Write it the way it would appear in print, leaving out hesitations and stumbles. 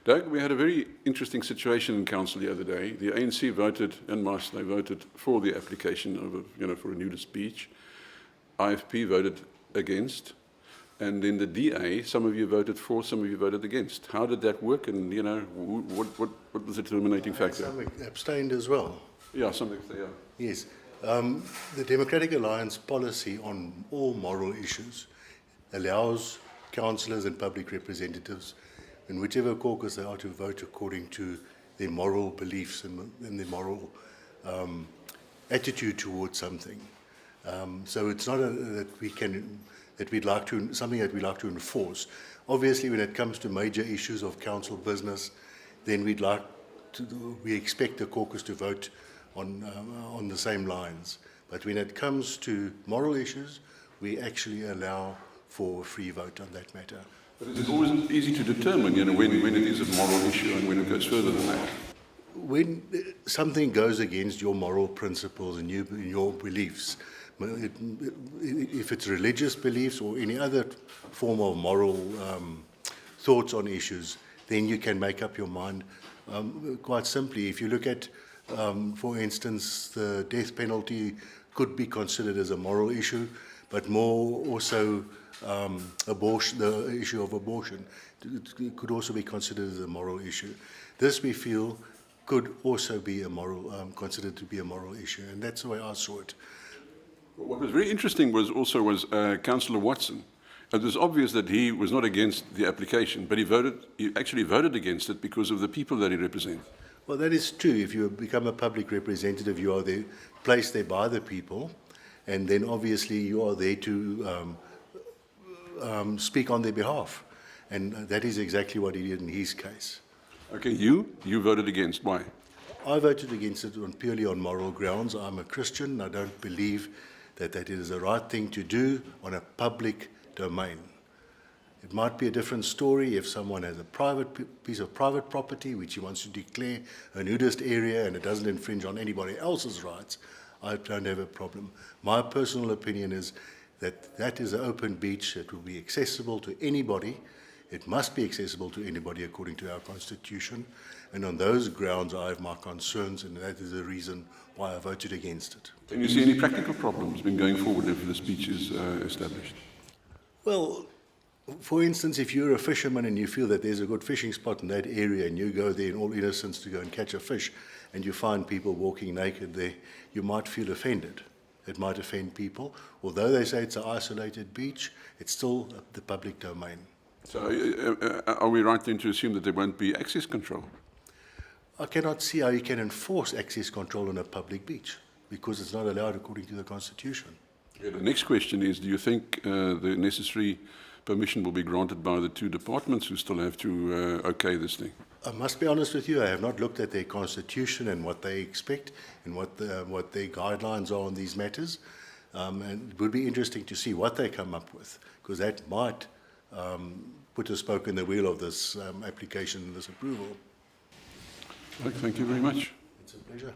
Doug, we had a very interesting situation in council the other day. The ANC voted en masse, they voted for the application of for a nudist beach. IFP voted against. And in the DA, some of you voted for, some of you voted against. How did that work? And, what was the determining factor? Some abstained as well. Yeah, some, yeah. Yes. The Democratic Alliance policy on all moral issues allows councillors and public representatives in whichever caucus they are to vote according to their moral beliefs and their moral attitude towards something. So it's not that we'd like to, something that we'd like to enforce. Obviously, when it comes to major issues of council business, then we expect the caucus to vote on the same lines. But when it comes to moral issues, we actually allow for a free vote on that matter. But is it always easy to determine, when it is a moral issue and when it goes further than that? When something goes against your moral principles and your beliefs, if it's religious beliefs or any other form of moral thoughts on issues, then you can make up your mind quite simply. If you look at, for instance, the death penalty could be considered as a moral issue, but more also abortion, the issue of abortion, could also be considered as a moral issue. This, we feel, could also be a moral, considered to be a moral issue, and that's the way I saw it. What was very interesting was Councillor Watson. It was obvious that he was not against the application, but he actually voted against it because of the people that he represents. Well, that is true. If you become a public representative, you are there, placed there by the people, and then obviously you are there to speak on their behalf. And that is exactly what he did in his case. Okay, you voted against. Why? I voted against it purely on moral grounds. I'm a Christian. I don't believe that it is the right thing to do on a public domain. It might be a different story if someone has a private piece of private property which he wants to declare a nudist area and it doesn't infringe on anybody else's rights. I don't have a problem. My personal opinion is that is an open beach that will be accessible to anybody. It must be accessible to anybody according to our constitution. And on those grounds, I have my concerns, and that is the reason why I voted against it. Can you see any practical problems when going forward if this beach is established? Well, for instance, if you're a fisherman and you feel that there's a good fishing spot in that area and you go there in all innocence to go and catch a fish and you find people walking naked there, you might feel offended. It might offend people. Although they say it's an isolated beach, it's still the public domain. So are we right then to assume that there won't be access control? I cannot see how you can enforce access control on a public beach because it's not allowed according to the Constitution. Yeah, the next question is, do you think the necessary permission will be granted by the two departments who still have to okay this thing? I must be honest with you, I have not looked at their constitution and what they expect and what their guidelines are on these matters. And it would be interesting to see what they come up with, because that might put a spoke in the wheel of this application and this approval. Thank you very much. It's a pleasure.